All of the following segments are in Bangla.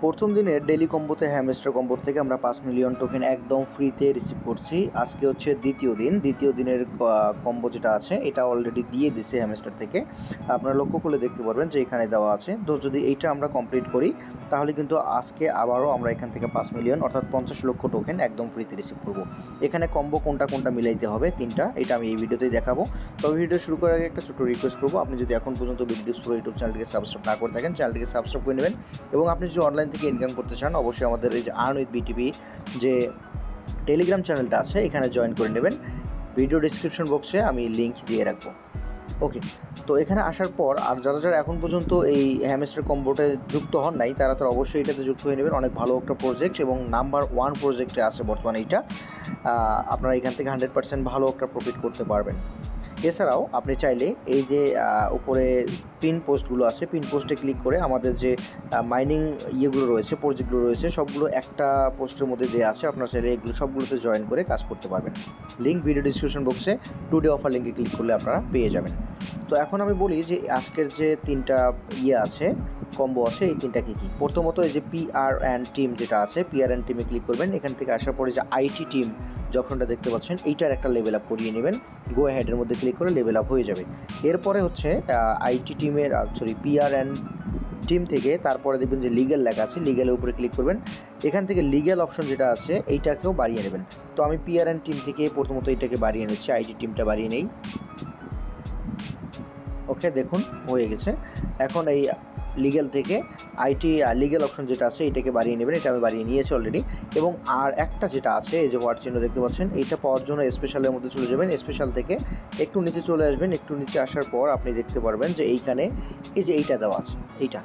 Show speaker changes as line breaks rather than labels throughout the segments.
প্রথম দিনের ডেলি কম্বোতে হ্যামস্টার কম্বোর থেকে আমরা 5 মিলিয়ন টোকেন একদম ফ্রিতে রিসিভ করছি। আজকে হচ্ছে দ্বিতীয় দিনের কম্বো যেটা আছে এটা অলরেডি দিয়ে দিছে হ্যামস্টার থেকে। আপনারা লক্ষ্য করলে দেখতে পারবেন যে এখানে দেওয়া আছে। তো যদি এইটা আমরা কমপ্লিট করি তাহলে কিন্তু আজকে আবারও আমরা এখান থেকে 5 মিলিয়ন অর্থাৎ 50 লক্ষ টোকেন একদম ফ্রিতে রিসিভ করব। এখানে কম্বো কোনটা মিলাইতে হবে তিনটা, এটা আমি এই ভিডিওতেই দেখাবো। তবে ভিডিও শুরু করার আগে একটা ছোট্ট রিকোয়েস্ট করবো, আপনি যদি এখন পর্যন্ত ভিডিও শুরু ইউটিউব চ্যানেলটিকে সাবস্ক্রাইব না করে থাকেন চ্যানেলটিকে সাবস্ক্রাইব করে নেবেন। এবং আপনি যদি অনলাইন থেকে ইনকাম করতে চান অবশ্যই আমাদের এই যে আর্ন উইথ বিটিভি যে টেলিগ্রাম চ্যানেলটা আছে এখানে জয়েন করে নেবেন। ভিডিও ডিসক্রিপশন বক্সে আমি লিঙ্ক দিয়ে রাখবো। ওকে, তো এখানে আসার পর আর যারা এখন পর্যন্ত এই হ্যামস্টার কম্বোতে যুক্ত হন নাই তারা অবশ্যই এটাতে যুক্ত হয়ে নেবেন। অনেক ভালো একটা প্রজেক্ট এবং নাম্বার 1 প্রজেক্টে আছে বর্তমানে এইটা। আপনারা এখান থেকে 100% ভালো একটা প্রফিট করতে পারবেন। এছাড়াও আপনি চাইলে এই যে উপরে পিন পোস্টগুলো আছে, পিন পোস্টে ক্লিক করে আমাদের যে মাইনিং ইয়েগুলো রয়েছে, প্রজেক্টগুলো রয়েছে সবগুলো একটা পোস্টের মধ্যে দেওয়া আছে। আপনারা চাইলে এগুলো সবগুলোতে জয়েন করে কাজ করতে পারবেন। লিঙ্ক ভিডিও ডিসক্রিপশন বক্সে টুডে অফার লিঙ্কে ক্লিক করলে আপনারা পেয়ে যাবেন। তো এখন আমি বলি যে আজকের যে তিনটা আছে কম্বো আছে এই তিনটা কী কী। প্রথমত এই যে PRN টিম যেটা আছে, PRN টিমে ক্লিক করবেন। এখান থেকে আসার পরে যে আইটি টিম যখনটা দেখতে পাচ্ছেন এইটার একটা লেভেল আপ করিয়ে নেবেন। গো হেডের মধ্যে ক্লিক করে লেভেল আপ হয়ে যাবে। এরপরে হচ্ছে আইটি টিমের PRN টিম থেকে তারপরে দেখবেন যে লিগ্যাল লেখা আছে, লিগ্যালের উপরে ক্লিক করবেন। এখান থেকে লিগ্যাল অপশন যেটা আছে এইটাকেও বাড়িয়ে নেবেন। তো আমি PRN টিম থেকে প্রথমত এটাকে বাড়িয়ে নিচ্ছি, আইটি টিমটা বাড়িয়ে নেই। ওকে, দেখুন হয়ে গেছে। এখন এই লিগ্যাল থেকে আইটি লিগ্যাল অপশন যেটা আছে এটাকে বাড়িয়ে নেবেন। এটা আমি বাড়িয়ে নিয়েছি অলরেডি। এবং আর একটা যেটা আছে এই যে হোয়াট চিহ্ন দেখতে পাচ্ছেন, এইটা পাওয়ার জন্য স্পেশালের মধ্যে চলে যাবেন। স্পেশাল থেকে একটু নিচে চলে আসবেন। একটু নিচে আসার পর আপনি দেখতে পারবেন যে এইখানে এই যে এইটা দেওয়া আছে এইটা।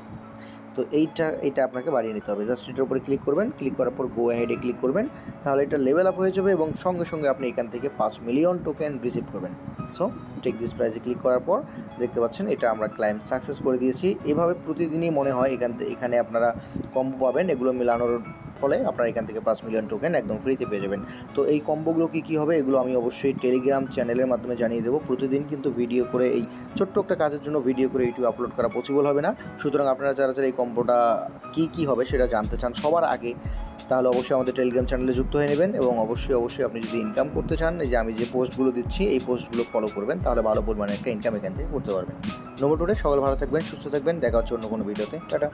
তো এইটা আপনাকে বাড়িয়ে নিতে হবে। জাস্ট এটার উপরে ক্লিক করবেন। ক্লিক করার পর গো হেডে ক্লিক করবেন। তাহলে এটা লেভেল আপ হয়ে যাবে এবং সঙ্গে সঙ্গে আপনি এখান থেকে 5 মিলিয়ন টোকেন রিসিভ করবেন। সো টেক দিস প্রাইজে ক্লিক করার পর দেখতে পাচ্ছেন এটা আমরা ক্লায়েন্ট সাকসেস করে দিয়েছি। এভাবে প্রতিদিনই মনে হয় এখানে আপনারা কম্বো পাবেন। এগুলো মেলানোর ফলে আপনারা এখান থেকে 5 মিলিয়ন টোকেন একদম ফ্রিতে পেয়ে যাবেন। তো এই কম্বোগুলো কী হবে এগুলো আমি অবশ্যই টেলিগ্রাম চ্যানেলের মাধ্যমে জানিয়ে দেবো। প্রতিদিন কিন্তু ভিডিও করে এই ছোট্ট একটা কাজের জন্য ভিডিও করে ইউটিউবে আপলোড করা পসিবল হবে না। সুতরাং আপনারা যারা এই কম্বোটা কী হবে সেটা জানতে চান সবার আগে, তাহলে অবশ্যই আমাদের টেলিগ্রাম চ্যানেলে যুক্ত হয়ে নেবেন। এবং অবশ্যই আপনি যদি ইনকাম করতে চান এই যে আমি যে পোস্টগুলো দিচ্ছি এই পোস্টগুলো ফলো করবেন, তাহলে ভালো পরিমাণে একটা ইনকাম এখান থেকে করতে পারবেন। নম্বর 2, সকল ভালো থাকবেন, সুস্থ থাকবেন। দেখা হচ্ছে অন্য কোনো ভিডিওতে। টাটা।